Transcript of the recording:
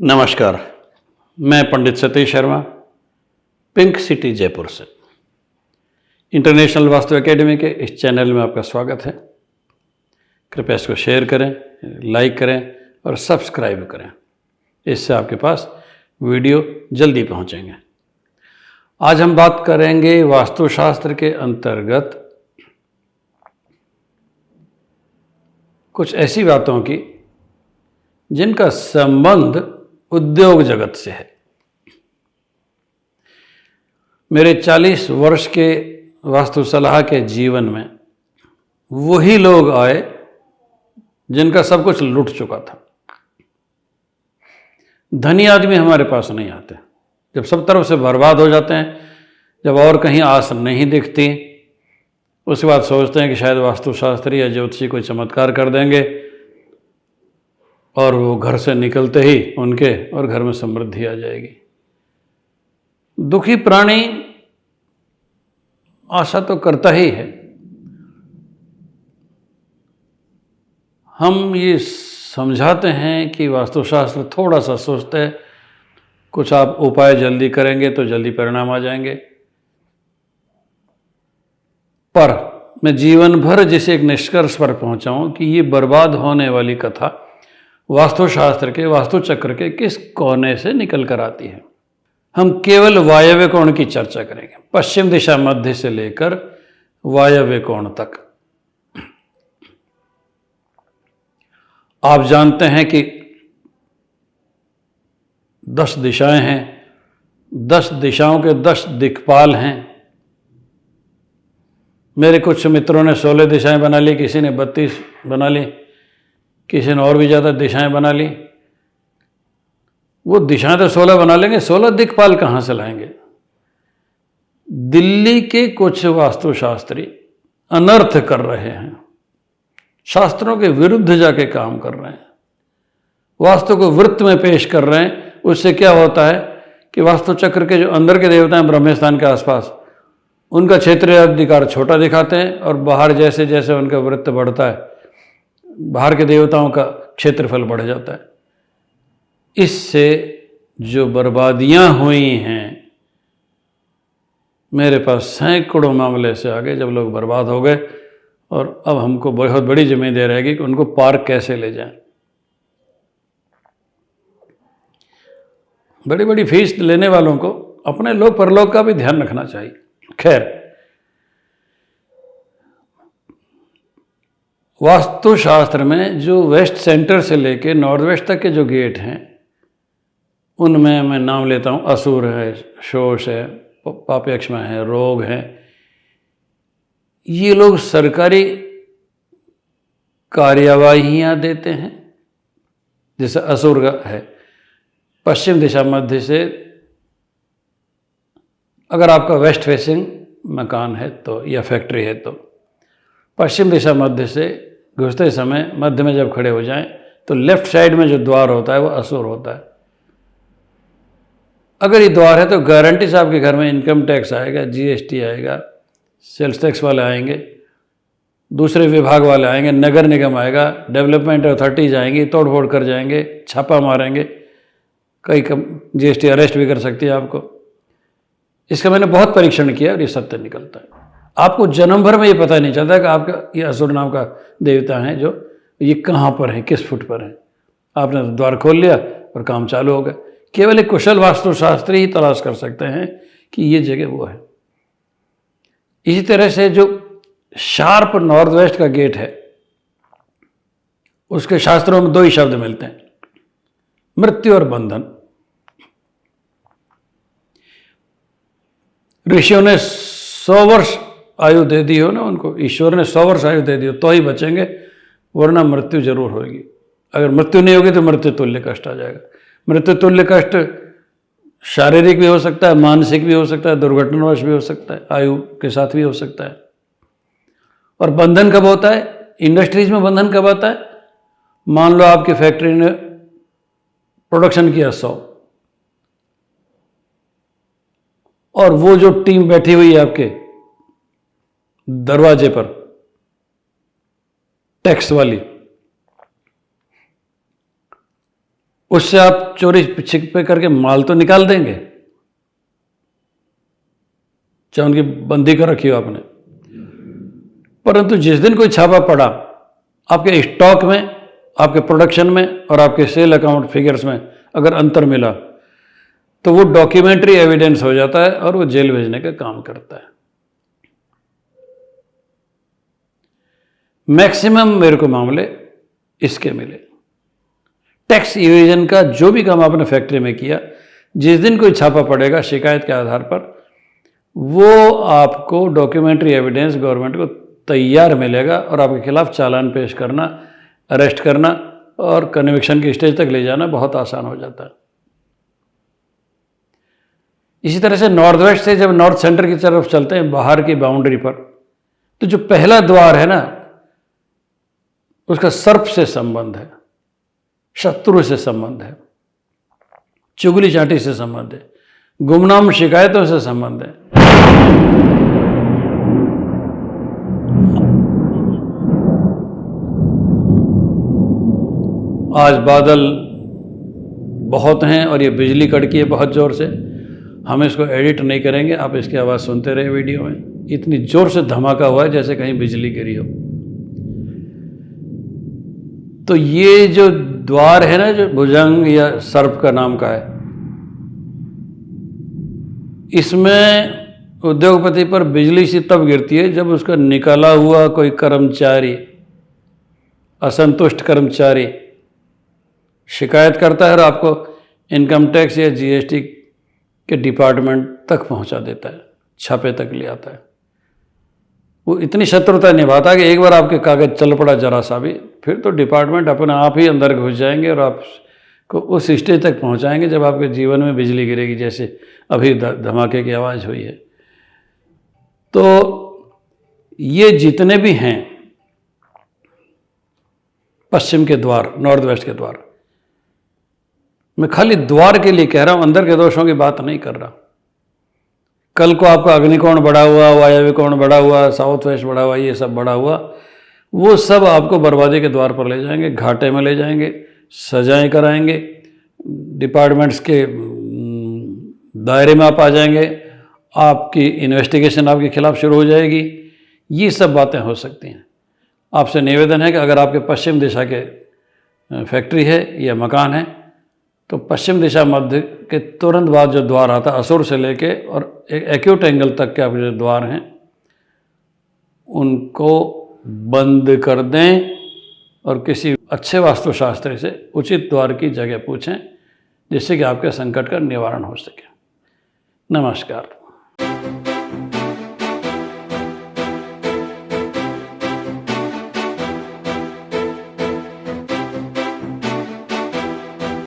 नमस्कार। मैं Pandit Satish Sharma, pink city Jaipur से इंटरनेशनल वास्तु एकेडमी के इस चैनल में आपका स्वागत है। कृपया इसको शेयर करें, लाइक करें और सब्सक्राइब करें। इससे आपके पास वीडियो जल्दी पहुंचेंगे। आज हम बात करेंगे वास्तुशास्त्र के अंतर्गत कुछ ऐसी बातों की जिनका संबंध उद्योग जगत से है। मेरे 40 वर्ष के वास्तु सलाह के जीवन में वही लोग आए जिनका सब कुछ लुट चुका था। धनी आदमी हमारे पास नहीं आते। जब सब तरफ से बर्बाद हो जाते हैं, जब और कहीं आस नहीं दिखती, उसके बाद सोचते हैं कि शायद वास्तुशास्त्री या ज्योतिषी कोई चमत्कार कर देंगे और वो घर से निकलते ही उनके और घर में समृद्धि आ जाएगी। दुखी प्राणी आशा तो करता ही है। हम ये समझाते हैं कि वास्तुशास्त्र थोड़ा सा सोचते हैं, कुछ आप उपाय जल्दी करेंगे तो जल्दी परिणाम आ जाएंगे। पर मैं जीवन भर जिस एक निष्कर्ष पर पहुंचा हूं कि ये बर्बाद होने वाली कथा वास्तुशास्त्र के वास्तुचक्र के किस कोने से निकल कर आती है। हम केवल वायव्य कोण की चर्चा करेंगे, पश्चिम दिशा मध्य से लेकर वायव्य कोण तक। आप जानते हैं कि 10 दिशाएं हैं, 10 दिशाओं के 10 दिक्पाल हैं। मेरे कुछ मित्रों ने 16 दिशाएं बना ली, किसी ने 32 बना ली, किसी ने और भी ज़्यादा दिशाएं बना ली। वो दिशाएं तो 16 बना लेंगे, 16 दिक्पाल कहाँ से लाएंगे? दिल्ली के कुछ वास्तुशास्त्री अनर्थ कर रहे हैं, शास्त्रों के विरुद्ध जाके काम कर रहे हैं, वास्तु को वृत्त में पेश कर रहे हैं। उससे क्या होता है कि वास्तुचक्र के जो अंदर के देवता हैं ब्रह्मस्थान के आसपास, उनका क्षेत्रीय अधिकार छोटा दिखाते हैं और बाहर जैसे जैसे उनका वृत्त बढ़ता है, बाहर के देवताओं का क्षेत्रफल बढ़ जाता है। इससे जो बर्बादियां हुई हैं, मेरे पास सैकड़ों मामले से आगे जब लोग बर्बाद हो गए और अब हमको बहुत बड़ी जिम्मेदारी रहेगी कि उनको पार कैसे ले जाएं। बड़ी बड़ी फीस लेने वालों को अपने लोक परलोक का भी ध्यान रखना चाहिए। खैर, वास्तुशास्त्र में जो वेस्ट सेंटर से लेके नॉर्थ वेस्ट तक के जो गेट हैं, उनमें मैं नाम लेता हूँ असुर है, शोष है, पापयक्ष्मा है, रोग है। ये लोग सरकारी कार्यवाहियाँ देते हैं। जैसे असुर का है, पश्चिम दिशा मध्य से अगर आपका वेस्ट फेसिंग मकान है तो या फैक्ट्री है तो पश्चिम दिशा मध्य से घुसते समय मध्य में जब खड़े हो जाएं तो लेफ्ट साइड में जो द्वार होता है वो असुर होता है। अगर ये द्वार है तो गारंटी से आपके घर में इनकम टैक्स आएगा, जीएसटी आएगा, सेल्स टैक्स वाले आएंगे, दूसरे विभाग वाले आएंगे, नगर निगम आएगा, डेवलपमेंट अथॉरिटीज आएंगी, तोड़ फोड़ कर जाएंगे, छापा मारेंगे, कई जीएसटी अरेस्ट भी कर सकती है आपको। इसका मैंने बहुत परीक्षण किया और ये सत्य निकलता है। आपको जन्म भर में ये पता नहीं चलता कि आपका ये असुर नाम का देवता है, जो ये कहाँ पर है, किस फुट पर है। आपने द्वार खोल लिया और काम चालू हो गया। केवल एक कुशल वास्तुशास्त्री ही तलाश कर सकते हैं कि ये जगह वो है। इसी तरह से जो शार्प नॉर्थ वेस्ट का गेट है, उसके शास्त्रों में 2 ही शब्द मिलते हैं, मृत्यु और बंधन। ऋषियों ने 100 वर्ष आयु दे दी हो ना उनको, ईश्वर ने 100 वर्ष आयु दे दी हो तो ही बचेंगे, वरना मृत्यु जरूर होगी। अगर मृत्यु नहीं होगी तो मृत्यु तुल्य कष्ट आ जाएगा। मृत्यु तुल्य कष्ट शारीरिक भी हो सकता है, मानसिक भी हो सकता है, दुर्घटनावश भी हो सकता है, आयु के साथ भी हो सकता है। और बंधन कब होता है? इंडस्ट्रीज में बंधन कब आता है? मान लो आपकी फैक्ट्री ने प्रोडक्शन किया 100 और वो जो टीम बैठी हुई है आपके दरवाजे पर टैक्स वाली, उससे आप चोरी छिपे करके माल तो निकाल देंगे, चाहे उनकी बंदी कर रखी हो आपने, परंतु जिस दिन कोई छापा पड़ा आपके स्टॉक में, आपके प्रोडक्शन में और आपके सेल अकाउंट फिगर्स में अगर अंतर मिला तो वो डॉक्यूमेंट्री एविडेंस हो जाता है और वो जेल भेजने का काम करता है। मैक्सिमम मेरे को मामले इसके मिले। टैक्स इवेजन का जो भी काम आपने फैक्ट्री में किया, जिस दिन कोई छापा पड़ेगा शिकायत के आधार पर, वो आपको डॉक्यूमेंट्री एविडेंस गवर्नमेंट को तैयार मिलेगा और आपके खिलाफ चालान पेश करना, अरेस्ट करना और कन्विक्शन की स्टेज तक ले जाना बहुत आसान हो जाता है। इसी तरह से नॉर्थ वेस्ट से जब नॉर्थ सेंटर की तरफ चलते हैं बाहर की बाउंड्री पर, तो जो पहला द्वार है ना, उसका सर्प से संबंध है, शत्रु से संबंध है, चुगली चाटी से संबंध है, गुमनाम शिकायतों से संबंध है। आज बादल बहुत हैं और ये बिजली कड़की है बहुत ज़ोर से। हम इसको एडिट नहीं करेंगे, आप इसकी आवाज़ सुनते रहे वीडियो में। इतनी ज़ोर से धमाका हुआ है जैसे कहीं बिजली गिरी हो। तो ये जो द्वार है ना, जो भुजंग या सर्प का नाम का है, इसमें उद्योगपति पर बिजली सी तब गिरती है जब उसका निकला हुआ कोई कर्मचारी, असंतुष्ट कर्मचारी शिकायत करता है और आपको इनकम टैक्स या जीएसटी के डिपार्टमेंट तक पहुंचा देता है, छापे तक ले आता है। वो इतनी शत्रुता निभाता है कि एक बार आपके कागज चल पड़ा जरा सा भी, फिर तो डिपार्टमेंट अपने आप ही अंदर घुस जाएंगे और आपको उस स्टेज तक पहुंचाएंगे जब आपके जीवन में बिजली गिरेगी, जैसे अभी धमाके की आवाज़ हुई है। तो ये जितने भी हैं पश्चिम के द्वार, नॉर्थ वेस्ट के द्वार, मैं खाली द्वार के लिए कह रहा हूं, अंदर के दोषों की बात नहीं कर रहा। कल को आपका अग्निकोण बढ़ा हुआ, वायव्य कोण बढ़ा हुआ, साउथ वेस्ट बढ़ा हुआ, ये सब बढ़ा हुआ, वो सब आपको बर्बादी के द्वार पर ले जाएंगे, घाटे में ले जाएंगे, सजाएं कराएंगे, डिपार्टमेंट्स के दायरे में आप आ जाएंगे, आपकी इन्वेस्टिगेशन आपके खिलाफ शुरू हो जाएगी। ये सब बातें हो सकती हैं। आपसे निवेदन है कि अगर आपके पश्चिम दिशा के फैक्ट्री है या मकान है, तो पश्चिम दिशा मध्य के तुरंत बाद जो द्वार आता है, असुर से लेके और एक एक्यूट एंगल तक के आपके जो द्वार हैं, उनको बंद कर दें और किसी अच्छे वास्तुशास्त्री से उचित द्वार की जगह पूछें, जिससे कि आपके संकट का निवारण हो सके। नमस्कार।